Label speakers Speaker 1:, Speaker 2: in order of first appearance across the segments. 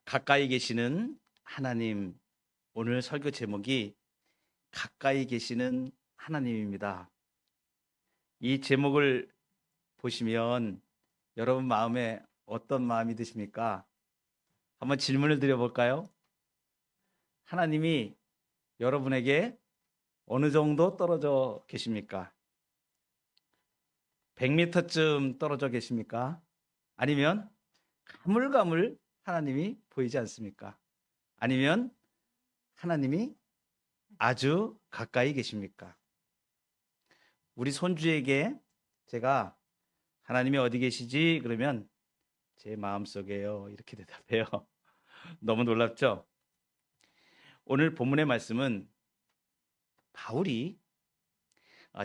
Speaker 1: 가까이 계시는 하나님. 오늘 설교 제목이 가까이 계시는 하나님입니다. 이 제목을 보시면 여러분 마음에 어떤 마음이 드십니까? 한번 질문을 드려볼까요? 하나님이 여러분에게 어느 정도 떨어져 계십니까? 100m쯤 떨어져 계십니까? 아니면 가물가물 하나님이 보이지 않습니까? 아니면 하나님이 아주 가까이 계십니까? 우리 손주에게 제가 하나님이 어디 계시지? 그러면 제 마음속에요. 이렇게 대답해요. 너무 놀랍죠? 오늘 본문의 말씀은 바울이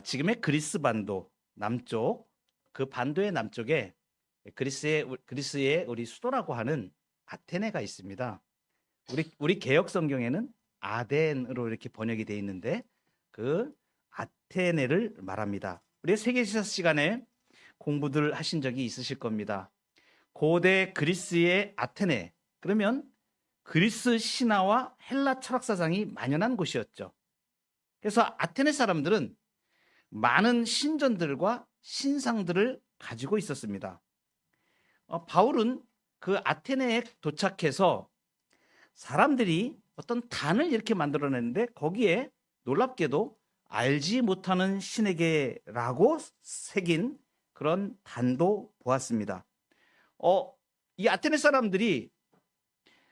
Speaker 1: 지금의 그리스 반도 남쪽, 그 반도의 남쪽에 그리스의 우리 수도라고 하는 아테네가 있습니다. 우리 개역 성경에는 아덴으로 이렇게 번역이 되어 있는데 그 아테네를 말합니다. 우리 세계사 시간에 공부들 하신 적이 있으실 겁니다. 고대 그리스의 아테네, 그러면 그리스 신화와 헬라 철학 사상이 만연한 곳이었죠. 그래서 아테네 사람들은 많은 신전들과 신상들을 가지고 있었습니다. 바울은 그 아테네에 도착해서 사람들이 어떤 단을 이렇게 만들어냈는데 거기에 놀랍게도 알지 못하는 신에게라고 새긴 그런 단도 보았습니다. 이 아테네 사람들이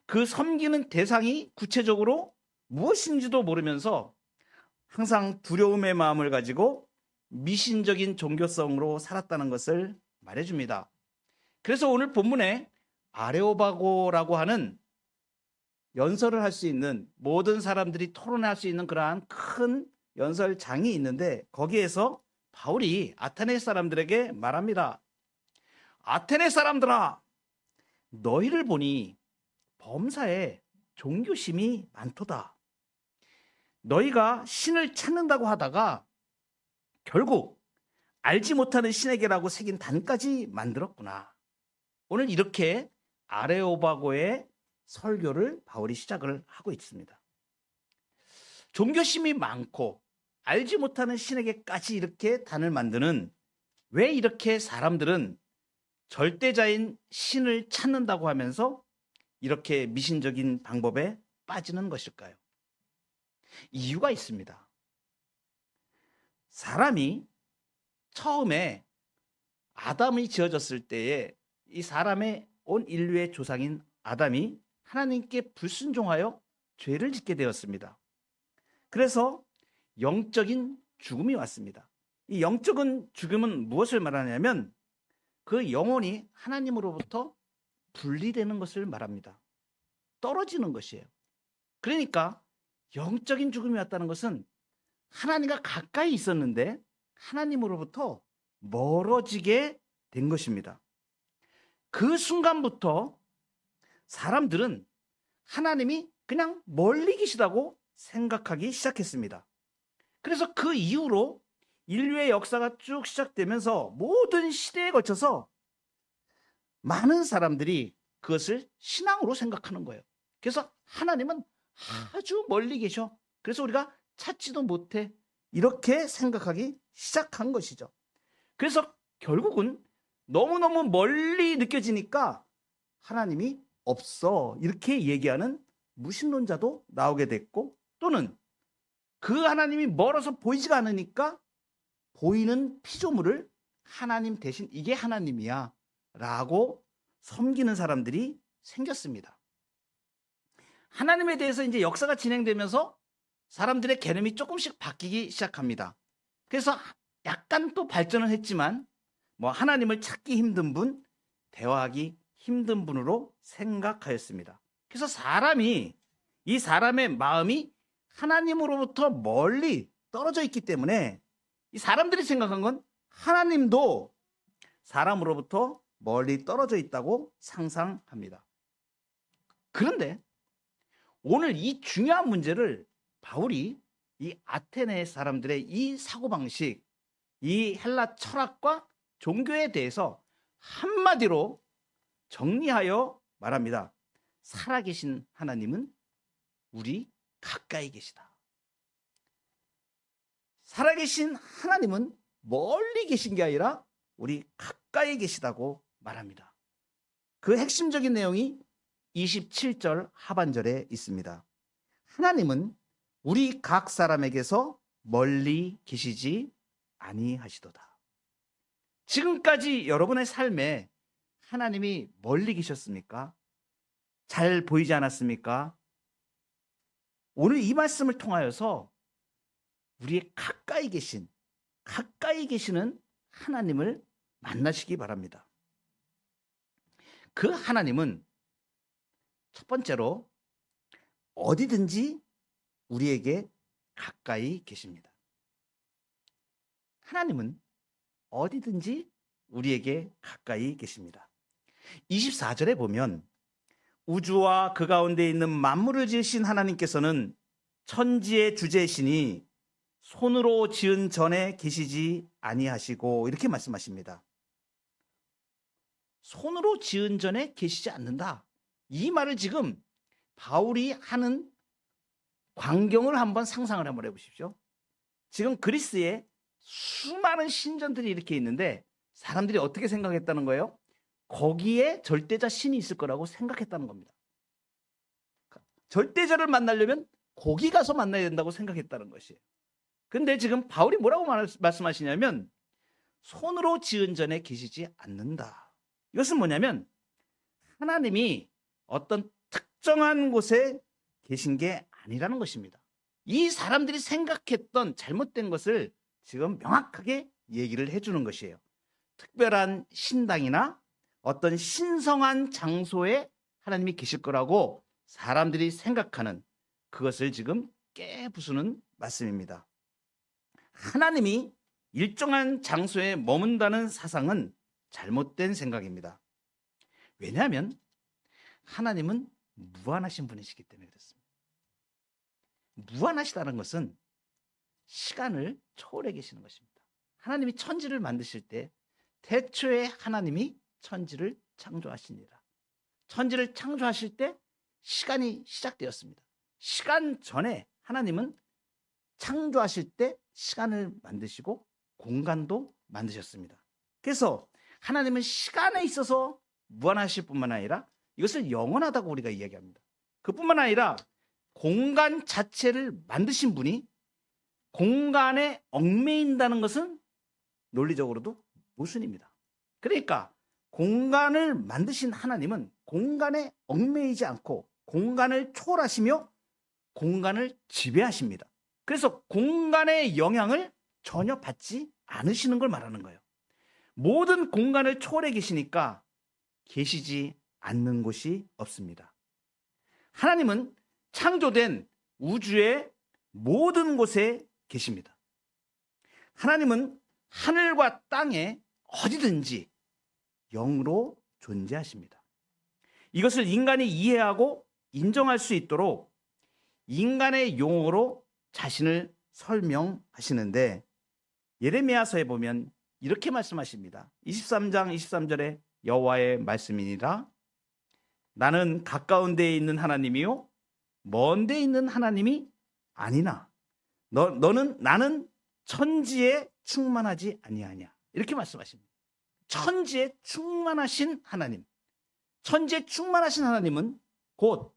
Speaker 1: 그 섬기는 대상이 구체적으로 무엇인지도 모르면서 항상 두려움의 마음을 가지고 미신적인 종교성으로 살았다는 것을 말해줍니다. 그래서 오늘 본문에 아레오바고라고 하는 연설을 할 수 있는, 모든 사람들이 토론할 수 있는 그러한 큰 연설장이 있는데 거기에서 바울이 아테네 사람들에게 말합니다. 아테네 사람들아, 너희를 보니 범사에 종교심이 많도다. 너희가 신을 찾는다고 하다가 결국 알지 못하는 신에게라고 새긴 단까지 만들었구나. 오늘 이렇게 아레오바고의 설교를 바울이 시작을 하고 있습니다. 종교심이 많고 알지 못하는 신에게까지 이렇게 단을 만드는, 왜 이렇게 사람들은 절대자인 신을 찾는다고 하면서 이렇게 미신적인 방법에 빠지는 것일까요? 이유가 있습니다. 사람이 처음에 아담이 지어졌을 때에 이 사람의 온 인류의 조상인 아담이 하나님께 불순종하여 죄를 짓게 되었습니다. 그래서 영적인 죽음이 왔습니다. 이 영적인 죽음은 무엇을 말하냐면 그 영혼이 하나님으로부터 분리되는 것을 말합니다. 떨어지는 것이에요. 그러니까 영적인 죽음이 왔다는 것은 하나님과 가까이 있었는데 하나님으로부터 멀어지게 된 것입니다. 그 순간부터 사람들은 하나님이 그냥 멀리 계시다고 생각하기 시작했습니다. 그래서 그 이후로 인류의 역사가 쭉 시작되면서 모든 시대에 걸쳐서 많은 사람들이 그것을 신앙으로 생각하는 거예요. 그래서 하나님은 아주 멀리 계셔. 그래서 우리가 찾지도 못해. 이렇게 생각하기 시작한 것이죠. 그래서 결국은 너무너무 멀리 느껴지니까 하나님이 없어. 이렇게 얘기하는 무신론자도 나오게 됐고, 또는 그 하나님이 멀어서 보이지가 않으니까 보이는 피조물을 하나님 대신 이게 하나님이야 라고 섬기는 사람들이 생겼습니다. 하나님에 대해서 이제 역사가 진행되면서 사람들의 개념이 조금씩 바뀌기 시작합니다. 그래서 약간 또 발전을 했지만 하나님을 찾기 힘든 분, 대화하기 힘든 분으로 생각하였습니다. 그래서 이 사람의 마음이 하나님으로부터 멀리 떨어져 있기 때문에 이 사람들이 생각한 건 하나님도 사람으로부터 멀리 떨어져 있다고 상상합니다. 그런데 오늘 이 중요한 문제를 바울이 이 아테네 사람들의 이 사고방식, 이 헬라 철학과 종교에 대해서 한마디로 정리하여 말합니다. 살아계신 하나님은 우리 가까이 계시다. 살아계신 하나님은 멀리 계신 게 아니라 우리 가까이 계시다고 말합니다. 그 핵심적인 내용이 27절 하반절에 있습니다. 하나님은 우리 각 사람에게서 멀리 계시지 아니하시도다. 지금까지 여러분의 삶에 하나님이 멀리 계셨습니까? 잘 보이지 않았습니까? 오늘 이 말씀을 통하여서 우리의 가까이 계시는 하나님을 만나시기 바랍니다. 그 하나님은 첫 번째로 어디든지 우리에게 가까이 계십니다. 하나님은 어디든지 우리에게 가까이 계십니다. 24절에 보면 우주와 그 가운데 있는 만물을 지으신 하나님께서는 천지의 주제시니 손으로 지은 전에 계시지 아니하시고 이렇게 말씀하십니다. 손으로 지은 전에 계시지 않는다. 이 말을 지금 바울이 하는 광경을 한번 상상을 한번 해보십시오. 지금 그리스에 수많은 신전들이 이렇게 있는데 사람들이 어떻게 생각했다는 거예요? 거기에 절대자 신이 있을 거라고 생각했다는 겁니다. 절대자를 만나려면 거기 가서 만나야 된다고 생각했다는 것이에요. 근데 지금 바울이 뭐라고 말씀하시냐면 손으로 지은 전에 계시지 않는다. 이것은 뭐냐면 하나님이 어떤 특정한 곳에 계신 게 아니라는 것입니다. 이 사람들이 생각했던 잘못된 것을 지금 명확하게 얘기를 해주는 것이에요. 특별한 신당이나 어떤 신성한 장소에 하나님이 계실 거라고 사람들이 생각하는 그것을 지금 깨부수는 말씀입니다. 하나님이 일정한 장소에 머문다는 사상은 잘못된 생각입니다. 왜냐하면 하나님은 무한하신 분이시기 때문에 그렇습니다. 무한하시다는 것은 시간을 초월해 계시는 것입니다. 하나님이 천지를 만드실 때 태초에 하나님이 천지를 창조하시니라. 천지를 창조하실 때 시간이 시작되었습니다. 시간 전에 하나님은 창조하실 때 시간을 만드시고 공간도 만드셨습니다. 그래서 하나님은 시간에 있어서 무한하실 뿐만 아니라 이것을 영원하다고 우리가 이야기합니다. 그뿐만 아니라 공간 자체를 만드신 분이 공간에 얽매인다는 것은 논리적으로도 모순입니다. 그러니까 공간을 만드신 하나님은 공간에 얽매이지 않고 공간을 초월하시며 공간을 지배하십니다. 그래서 공간의 영향을 전혀 받지 않으시는 걸 말하는 거예요. 모든 공간을 초월해 계시니까 계시지 않는 곳이 없습니다. 하나님은 창조된 우주의 모든 곳에 계십니다. 하나님은 하늘과 땅에 어디든지 영으로 존재하십니다. 이것을 인간이 이해하고 인정할 수 있도록 인간의 용어로 자신을 설명하시는데 예레미야서에 보면 이렇게 말씀하십니다. 23장 23절에 여호와의 말씀이니라. 나는 가까운 데에 있는 하나님이요 먼 데에 있는 하나님이 아니나 나는 천지에 충만하지 아니하냐. 이렇게 말씀하십니다. 천지에 충만하신 하나님. 천지에 충만하신 하나님은 곧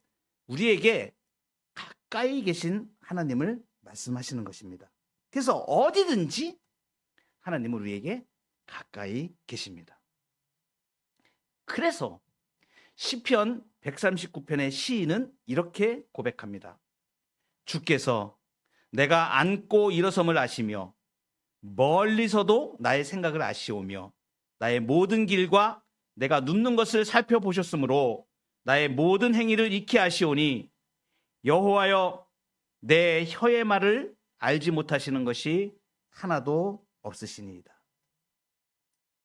Speaker 1: 우리에게 가까이 계신 하나님을 말씀하시는 것입니다. 그래서 어디든지 하나님은 우리에게 가까이 계십니다. 그래서 시편 139편의 시인은 이렇게 고백합니다. 주께서 내가 앉고 일어섬을 아시며 멀리서도 나의 생각을 아시오며 나의 모든 길과 내가 눕는 것을 살펴보셨으므로 나의 모든 행위를 익히 아시오니 여호와여 내 혀의 말을 알지 못하시는 것이 하나도 없으시니이다.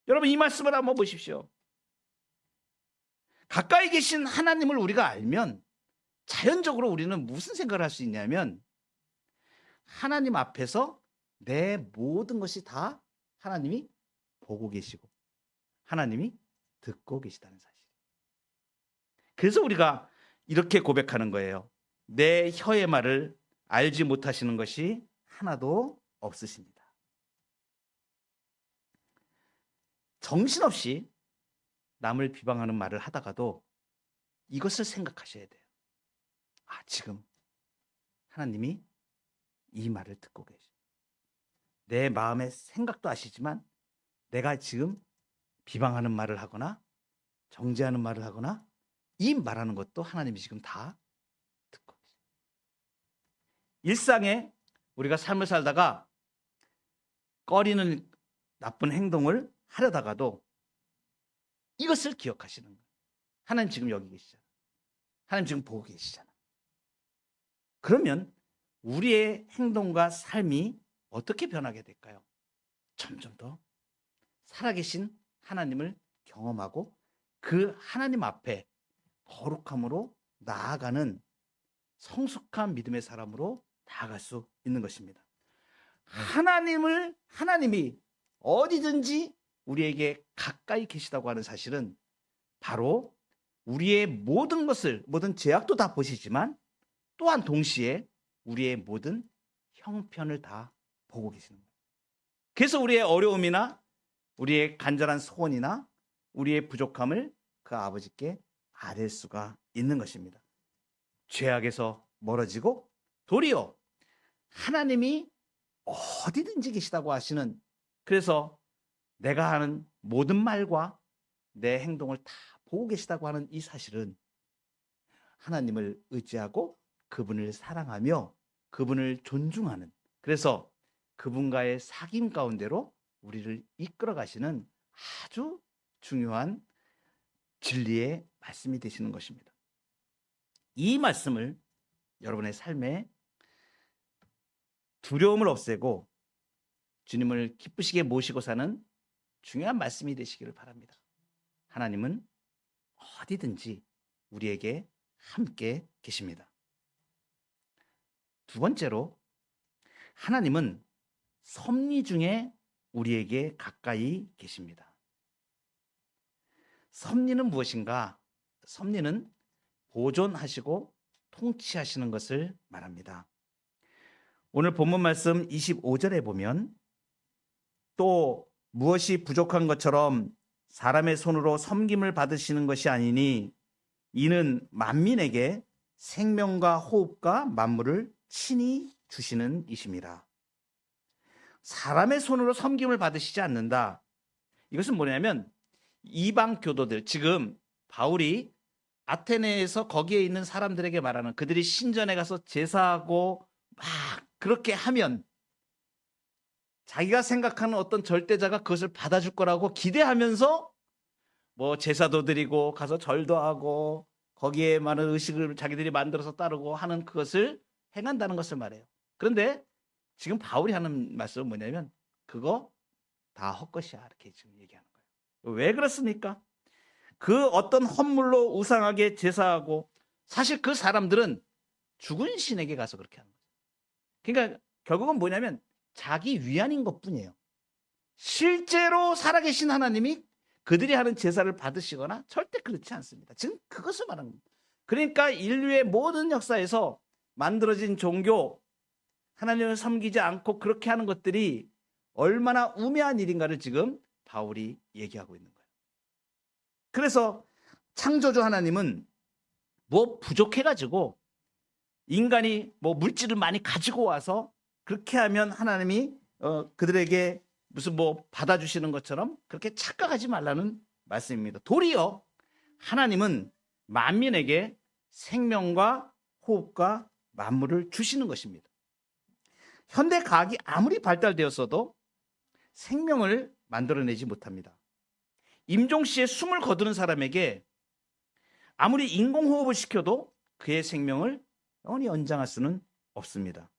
Speaker 1: 여러분 이 말씀을 한번 보십시오. 가까이 계신 하나님을 우리가 알면 자연적으로 우리는 무슨 생각을 할 수 있냐면 하나님 앞에서 내 모든 것이 다 하나님이 보고 계시고 하나님이 듣고 계시다는 사실. 그래서 우리가 이렇게 고백하는 거예요. 내 혀의 말을 알지 못하시는 것이 하나도 없으십니다. 정신없이 남을 비방하는 말을 하다가도 이것을 생각하셔야 돼요. 아, 지금 하나님이 이 말을 듣고 계셔. 내 마음의 생각도 아시지만 내가 지금 비방하는 말을 하거나 정죄하는 말을 하거나 이 말하는 것도 하나님이 지금 다 듣고 계셔. 일상에 우리가 삶을 살다가 꺼리는 나쁜 행동을 하려다가도 이것을 기억하시는 거예요. 하나님 지금 여기 계시잖아. 하나님 지금 보고 계시잖아. 그러면 우리의 행동과 삶이 어떻게 변하게 될까요? 점점 더 살아계신 하나님을 경험하고 그 하나님 앞에 거룩함으로 나아가는 성숙한 믿음의 사람으로 나아갈 수 있는 것입니다. 하나님이 어디든지 우리에게 가까이 계시다고 하는 사실은 바로 우리의 모든 것을, 모든 죄악도 다 보시지만 또한 동시에 우리의 모든 형편을 다 보고 계시는 거예요. 그래서 우리의 어려움이나 우리의 간절한 소원이나 우리의 부족함을 그 아버지께 아뢰 수가 있는 것입니다. 죄악에서 멀어지고 도리어 하나님이 어디든지 계시다고 하시는, 그래서 내가 하는 모든 말과 내 행동을 다 보고 계시다고 하는 이 사실은 하나님을 의지하고 그분을 사랑하며 그분을 존중하는, 그래서 그분과의 사귐 가운데로 우리를 이끌어 가시는 아주 중요한 진리의 말씀이 되시는 것입니다. 이 말씀을 여러분의 삶에 두려움을 없애고 주님을 기쁘시게 모시고 사는 중요한 말씀이 되시기를 바랍니다. 하나님은 어디든지 우리에게 함께 계십니다. 두 번째로, 하나님은 섭리 중에 우리에게 가까이 계십니다. 섭리는 무엇인가? 섭리는 보존하시고 통치하시는 것을 말합니다. 오늘 본문 말씀 25절에 보면 또 무엇이 부족한 것처럼 사람의 손으로 섬김을 받으시는 것이 아니니 이는 만민에게 생명과 호흡과 만물을 친히 주시는 이심이라. 사람의 손으로 섬김을 받으시지 않는다. 이것은 뭐냐면 이방 교도들, 지금 바울이 아테네에서 거기에 있는 사람들에게 말하는, 그들이 신전에 가서 제사하고 막 그렇게 하면 자기가 생각하는 어떤 절대자가 그것을 받아줄 거라고 기대하면서 뭐 제사도 드리고 가서 절도 하고 거기에 많은 의식을 자기들이 만들어서 따르고 하는 그것을 행한다는 것을 말해요. 그런데 지금 바울이 하는 말씀은 뭐냐면 그거 다 헛것이야, 이렇게 지금 얘기하는 거예요. 왜 그렇습니까? 그 어떤 헌물로 우상하게 제사하고, 사실 그 사람들은 죽은 신에게 가서 그렇게 하는 거예요. 그러니까 결국은 뭐냐면 자기 위안인 것뿐이에요. 실제로 살아계신 하나님이 그들이 하는 제사를 받으시거나 절대 그렇지 않습니다. 지금 그것을 말하는 겁니다. 그러니까 인류의 모든 역사에서 만들어진 종교, 하나님을 섬기지 않고 그렇게 하는 것들이 얼마나 우매한 일인가를 지금 바울이 얘기하고 있는 거예요. 그래서 창조주 하나님은 뭐 부족해가지고 인간이 뭐 물질을 많이 가지고 와서 그렇게 하면 하나님이 그들에게 무슨 뭐 받아주시는 것처럼 그렇게 착각하지 말라는 말씀입니다. 도리어 하나님은 만민에게 생명과 호흡과 만물을 주시는 것입니다. 현대 과학이 아무리 발달되었어도 생명을 만들어내지 못합니다. 임종시에 숨을 거두는 사람에게 아무리 인공호흡을 시켜도 그의 생명을 영원히 연장할 수는 없습니다.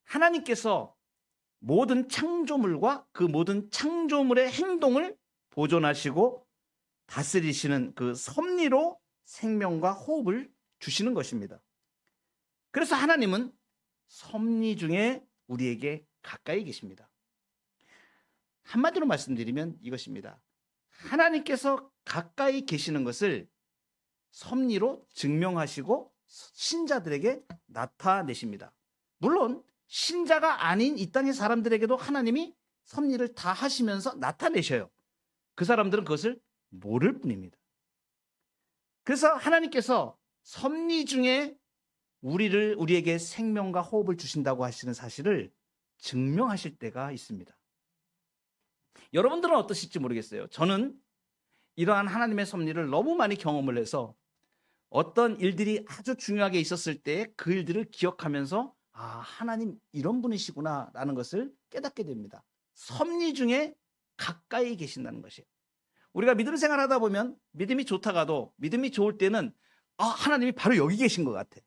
Speaker 1: 하나님께서 모든 창조물과 그 모든 창조물의 행동을 보존하시고 다스리시는 그 섭리로 생명과 호흡을 주시는 것입니다. 그래서 하나님은 섭리 중에 우리에게 가까이 계십니다. 한마디로 말씀드리면 이것입니다. 하나님께서 가까이 계시는 것을 섭리로 증명하시고 신자들에게 나타내십니다. 물론 신자가 아닌 이 땅의 사람들에게도 하나님이 섭리를 다 하시면서 나타내셔요. 그 사람들은 그것을 모를 뿐입니다. 그래서 하나님께서 섭리 중에 우리에게 생명과 호흡을 주신다고 하시는 사실을 증명하실 때가 있습니다. 여러분들은 어떠실지 모르겠어요. 저는 이러한 하나님의 섭리를 너무 많이 경험을 해서 어떤 일들이 아주 중요하게 있었을 때 그 일들을 기억하면서 아, 하나님 이런 분이시구나 라는 것을 깨닫게 됩니다. 섭리 중에 가까이 계신다는 것이에요. 우리가 믿음 생활하다 보면 믿음이 좋다가도 믿음이 좋을 때는 아, 하나님이 바로 여기 계신 것 같아.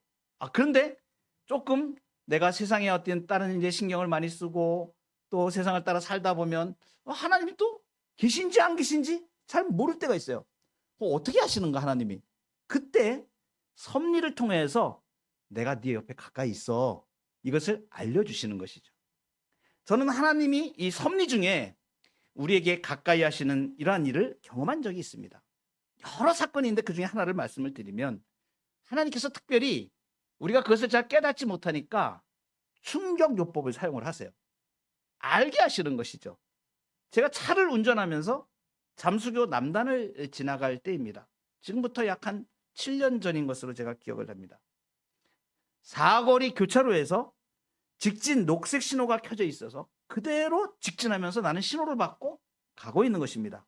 Speaker 1: 그런데 조금 내가 세상에 어떤 다른 이제 신경을 많이 쓰고 또 세상을 따라 살다 보면 하나님이 또 계신지 안 계신지 잘 모를 때가 있어요. 어떻게 하시는가 하나님이. 그때 섭리를 통해서 내가 네 옆에 가까이 있어. 이것을 알려주시는 것이죠. 저는 하나님이 이 섭리 중에 우리에게 가까이 하시는 이러한 일을 경험한 적이 있습니다. 여러 사건이 있는데 그 중에 하나를 말씀을 드리면 하나님께서 특별히 우리가 그것을 잘 깨닫지 못하니까 충격요법을 사용을 하세요. 알게 하시는 것이죠. 제가 차를 운전하면서 잠수교 남단을 지나갈 때입니다. 지금부터 약 한 7년 전인 것으로 제가 기억을 합니다. 사거리 교차로에서 직진 녹색 신호가 켜져 있어서 그대로 직진하면서 나는 신호를 받고 가고 있는 것입니다.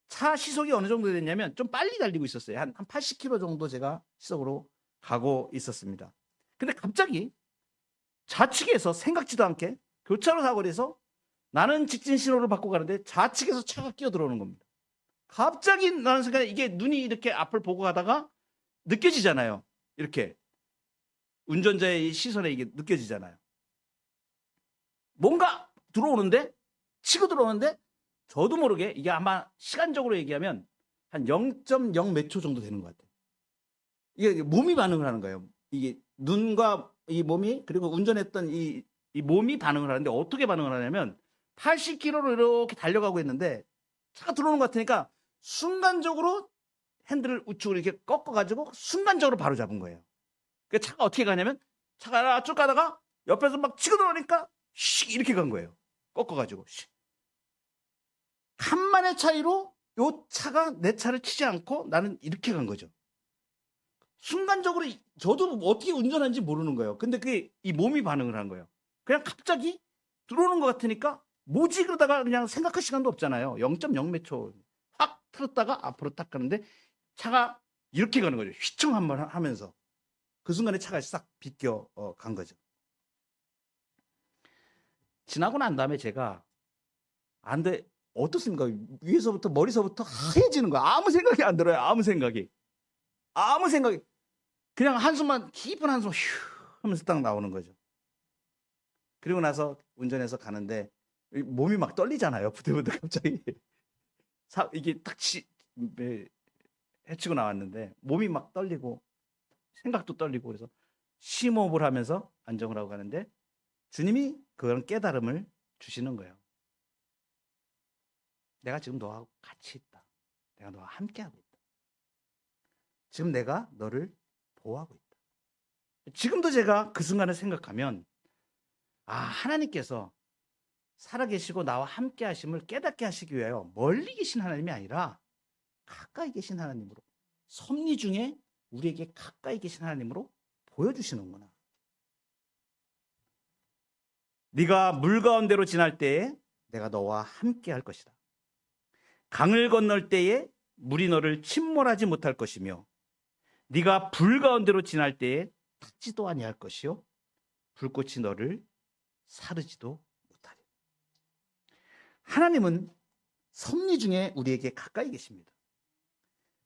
Speaker 1: 차 시속이 어느 정도 됐냐면 좀 빨리 달리고 있었어요. 한 80km 정도 제가 시속으로 가고 있었습니다. 근데 갑자기 좌측에서 생각지도 않게 교차로 사거리에서 나는 직진 신호를 받고 가는데 좌측에서 차가 끼어들어오는 겁니다. 갑자기 나는 순간에 이게 눈이 이렇게 앞을 보고 가다가 느껴지잖아요. 이렇게 운전자의 시선에 이게 느껴지잖아요. 뭔가 들어오는데 치고 들어오는데 저도 모르게 이게 아마 시간적으로 얘기하면 한 0.0 몇 초 정도 되는 것 같아요. 이게 몸이 반응을 하는 거예요. 이게 눈과 이 몸이 그리고 운전했던 이 몸이 반응을 하는데 어떻게 반응을 하냐면 80km로 이렇게 달려가고 있는데 차가 들어오는 것 같으니까 순간적으로 핸들을 우측으로 이렇게 꺾어가지고 순간적으로 바로 잡은 거예요. 그 차가 어떻게 가냐면 차가 쭉 가다가 옆에서 막 치고 들어오니까 씩 이렇게 간 거예요. 꺾어가지고 씩. 한만의 차이로 요 차가 내 차를 치지 않고 나는 이렇게 간 거죠. 순간적으로 저도 어떻게 운전하는지 모르는 거예요. 근데 그게 이 몸이 반응을 한 거예요. 그냥 갑자기 들어오는 것 같으니까 뭐지 그러다가 그냥 생각할 시간도 없잖아요. 0.0 몇 초. 확 틀었다가 앞으로 딱 가는데 차가 이렇게 가는 거죠. 휘청 한번 하면서. 그 순간에 차가 싹 비껴 간 거죠. 지나고 난 다음에 제가 안 돼. 어떻습니까? 위에서부터 머리서부터 하얘지는 거야. 아무 생각이 안 들어요. 아무 생각이. 그냥 한숨만 깊은 한숨 휴 하면서 딱 나오는 거죠. 그리고 나서 운전해서 가는데 몸이 막 떨리잖아요. 부들부들 갑자기. 이게 딱 해치고 나왔는데 몸이 막 떨리고 생각도 떨리고 그래서 심호흡을 하면서 안정을 하고 가는데 주님이 그런 깨달음을 주시는 거예요. 내가 지금 너하고 같이 있다. 내가 너와 함께하고 있다. 지금 내가 너를 보호하고 있다. 지금도 제가 그 순간을 생각하면 하나님께서 살아계시고 나와 함께 하심을 깨닫게 하시기 위하여 멀리 계신 하나님이 아니라 가까이 계신 하나님으로 섭리 중에 우리에게 가까이 계신 하나님으로 보여주시는구나. 네가 물 가운데로 지날 때에 내가 너와 함께 할 것이다. 강을 건널 때에 물이 너를 침몰하지 못할 것이며 네가 불 가운데로 지날 때에 타지도 아니할 것이요 불꽃이 너를 사르지도 못하리. 하나님은 섭리 중에 우리에게 가까이 계십니다.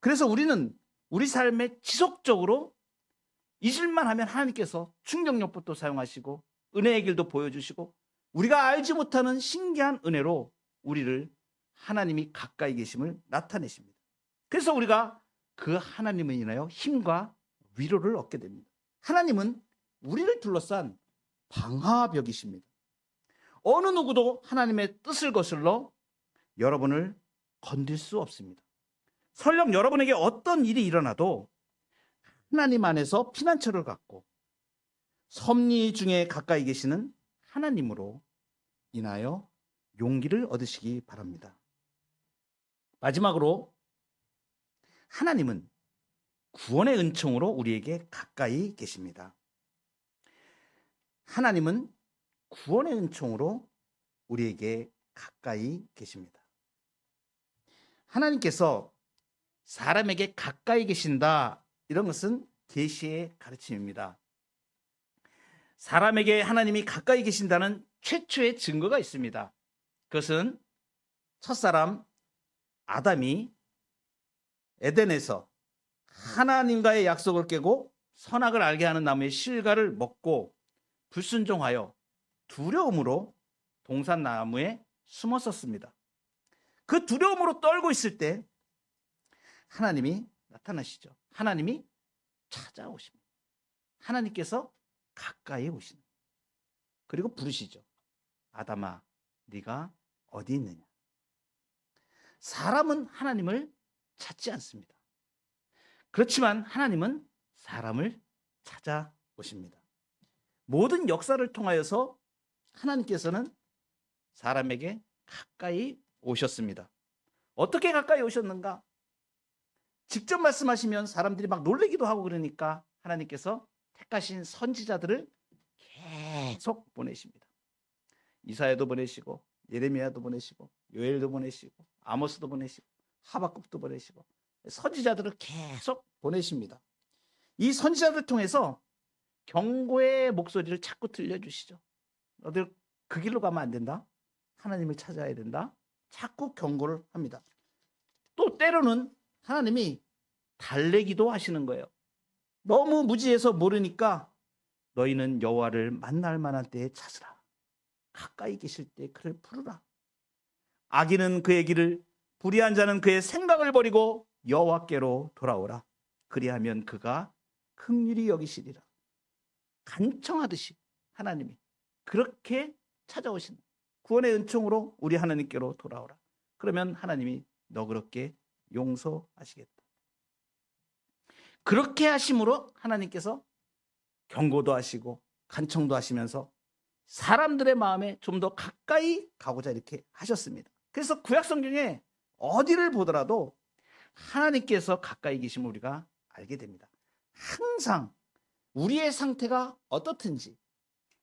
Speaker 1: 그래서 우리는 우리 삶에 지속적으로 잊을만 하면 하나님께서 충격요법도 사용하시고 은혜의 길도 보여주시고 우리가 알지 못하는 신기한 은혜로 우리를 하나님이 가까이 계심을 나타내십니다. 그래서 우리가 그 하나님을 인하여 힘과 위로를 얻게 됩니다. 하나님은 우리를 둘러싼 방화벽이십니다. 어느 누구도 하나님의 뜻을 거슬러 여러분을 건들 수 없습니다. 설령 여러분에게 어떤 일이 일어나도 하나님 안에서 피난처를 갖고 섭리 중에 가까이 계시는 하나님으로 인하여 용기를 얻으시기 바랍니다. 마지막으로 하나님은 구원의 은총으로 우리에게 가까이 계십니다. 하나님은 구원의 은총으로 우리에게 가까이 계십니다. 하나님께서 사람에게 가까이 계신다, 이런 것은 계시의 가르침입니다. 사람에게 하나님이 가까이 계신다는 최초의 증거가 있습니다. 그것은 첫사람 아담이 에덴에서 하나님과의 약속을 깨고 선악을 알게 하는 나무의 실과를 먹고 불순종하여 두려움으로 동산나무에 숨었었습니다. 그 두려움으로 떨고 있을 때 하나님이 나타나시죠. 하나님이 찾아오십니다. 하나님께서 가까이 오시는, 그리고 부르시죠. 아담아, 네가 어디 있느냐. 사람은 하나님을 찾지 않습니다. 그렇지만 하나님은 사람을 찾아오십니다. 모든 역사를 통하여서 하나님께서는 사람에게 가까이 오셨습니다. 어떻게 가까이 오셨는가? 직접 말씀하시면 사람들이 막 놀라기도 하고 그러니까 하나님께서 택하신 선지자들을 계속 보내십니다. 이사야도 보내시고, 예레미야도 보내시고, 요엘도 보내시고, 아모스도 보내시고, 하박국도 보내시고, 선지자들을 계속 보내십니다. 이 선지자들을 통해서 경고의 목소리를 자꾸 들려주시죠. 너들 그 길로 가면 안 된다. 하나님을 찾아야 된다. 자꾸 경고를 합니다. 또 때로는 하나님이 달래기도 하시는 거예요. 너무 무지해서 모르니까 너희는 여호와를 만날 만한 때에 찾으라. 가까이 계실 때 그를 부르라. 악인은 그의 길을, 불의한 자는 그의 생각을 버리고 여호와께로 돌아오라. 그리하면 그가 긍휼히 여기시리라. 간청하듯이 하나님이 그렇게 찾아오시는, 구원의 은총으로 우리 하나님께로 돌아오라. 그러면 하나님이 너그럽게 용서하시겠다. 그렇게 하심으로 하나님께서 경고도 하시고 간청도 하시면서 사람들의 마음에 좀 더 가까이 가고자 이렇게 하셨습니다. 그래서 구약성경에 어디를 보더라도 하나님께서 가까이 계심을 우리가 알게 됩니다. 항상 우리의 상태가 어떻든지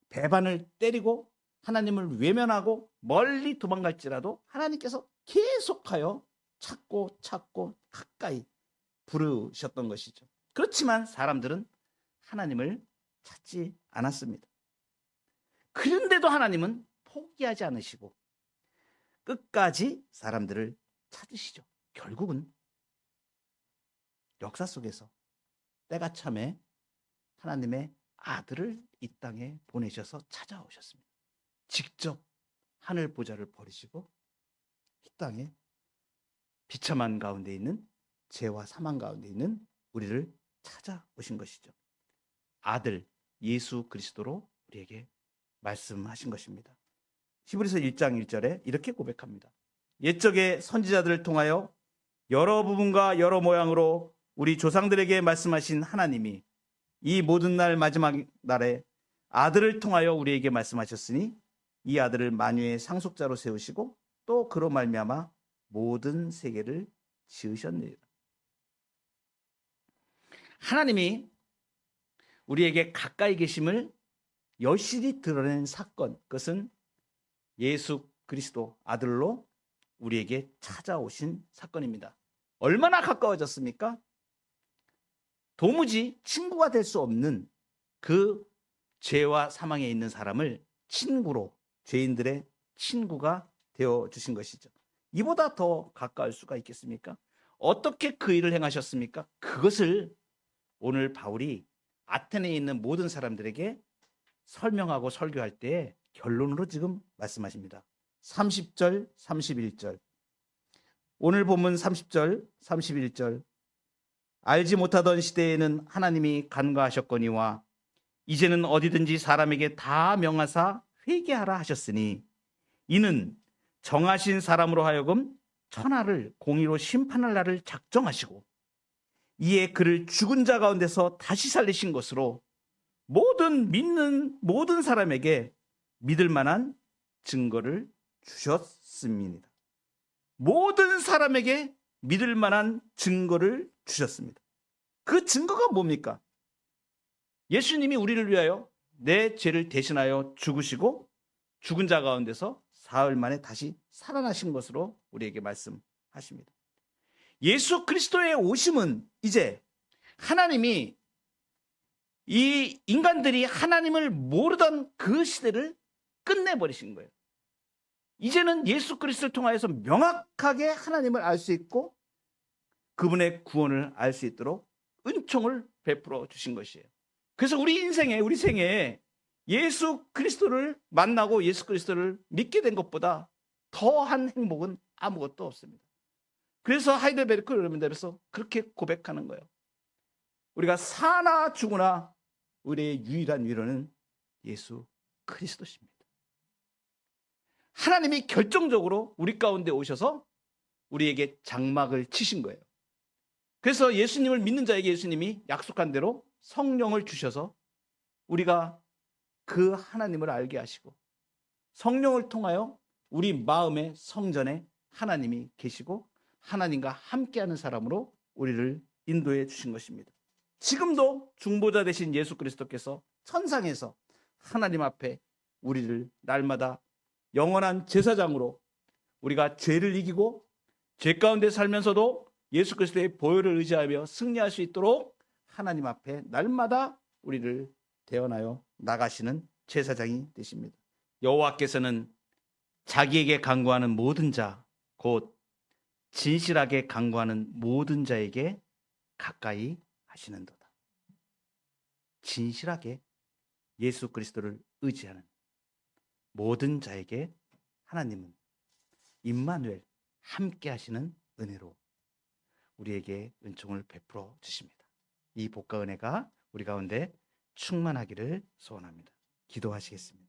Speaker 1: 배반을 때리고 하나님을 외면하고 멀리 도망갈지라도 하나님께서 계속하여 찾고 가까이 부르셨던 것이죠. 그렇지만 사람들은 하나님을 찾지 않았습니다. 그런데도 하나님은 포기하지 않으시고 끝까지 사람들을 찾으시죠. 결국은 역사 속에서 때가 참에 하나님의 아들을 이 땅에 보내셔서 찾아오셨습니다. 직접 하늘 보좌를 버리시고 이 땅에 비참한 가운데 있는, 죄와 사망 가운데 있는 우리를 찾아오신 것이죠. 아들 예수 그리스도로 우리에게 말씀하신 것입니다. 히브리서 1장 1절에 이렇게 고백합니다. 옛적의 선지자들을 통하여 여러 부분과 여러 모양으로 우리 조상들에게 말씀하신 하나님이 이 모든 날 마지막 날에 아들을 통하여 우리에게 말씀하셨으니 이 아들을 만유의 상속자로 세우시고 또 그로 말미암아 모든 세계를 지으셨느니라. 하나님이 우리에게 가까이 계심을 여실히 드러낸 사건, 그것은 예수 그리스도 아들로 우리에게 찾아오신 사건입니다. 얼마나 가까워졌습니까? 도무지 친구가 될 수 없는 그 죄와 사망에 있는 사람을 친구로, 죄인들의 친구가 되어주신 것이죠. 이보다 더 가까울 수가 있겠습니까? 어떻게 그 일을 행하셨습니까? 그것을 오늘 바울이 아테네에 있는 모든 사람들에게 설명하고 설교할 때 결론으로 지금 말씀하십니다. 30절, 31절. 오늘 본문 30절, 31절. 알지 못하던 시대에는 하나님이 간과하셨거니와 이제는 어디든지 사람에게 다 명하사 회개하라 하셨으니 이는 정하신 사람으로 하여금 천하를 공의로 심판할 날을 작정하시고 이에 그를 죽은 자 가운데서 다시 살리신 것으로 믿는 모든 사람에게 믿을 만한 증거를 주셨습니다. 모든 사람에게 믿을 만한 증거를 주셨습니다. 그 증거가 뭡니까? 예수님이 우리를 위하여 내 죄를 대신하여 죽으시고 죽은 자 가운데서 사흘 만에 다시 살아나신 것으로 우리에게 말씀하십니다. 예수 그리스도의 오심은 이제 하나님이 이 인간들이 하나님을 모르던 그 시대를 끝내버리신 거예요. 이제는 예수 그리스도를 통하여서 명확하게 하나님을 알 수 있고 그분의 구원을 알 수 있도록 은총을 베풀어 주신 것이에요. 그래서 우리 생에 예수 그리스도를 만나고 예수 그리스도를 믿게 된 것보다 더한 행복은 아무것도 없습니다. 그래서 하이델베르크 여러분들에서 그렇게 고백하는 거예요. 우리가 사나 죽으나 우리의 유일한 위로는 예수 그리스도십니다. 하나님이 결정적으로 우리 가운데 오셔서 우리에게 장막을 치신 거예요. 그래서 예수님을 믿는 자에게 예수님이 약속한 대로 성령을 주셔서 우리가 그 하나님을 알게 하시고 성령을 통하여 우리 마음의 성전에 하나님이 계시고 하나님과 함께하는 사람으로 우리를 인도해 주신 것입니다. 지금도 중보자 되신 예수 그리스도께서 천상에서 하나님 앞에 우리를 날마다 영원한 제사장으로 우리가 죄를 이기고 죄 가운데 살면서도 예수 그리스도의 보혈을 의지하며 승리할 수 있도록 하나님 앞에 날마다 우리를 대언하여 나가시는 제사장이 되십니다. 여호와께서는 자기에게 간구하는 모든 자, 곧 진실하게 간구하는 모든 자에게 가까이 하시는도다. 진실하게 예수 그리스도를 의지하는 모든 자에게 하나님은 임마누엘 함께 하시는 은혜로 우리에게 은총을 베풀어 주십니다. 이 복과 은혜가 우리 가운데 충만하기를 소원합니다. 기도하시겠습니다.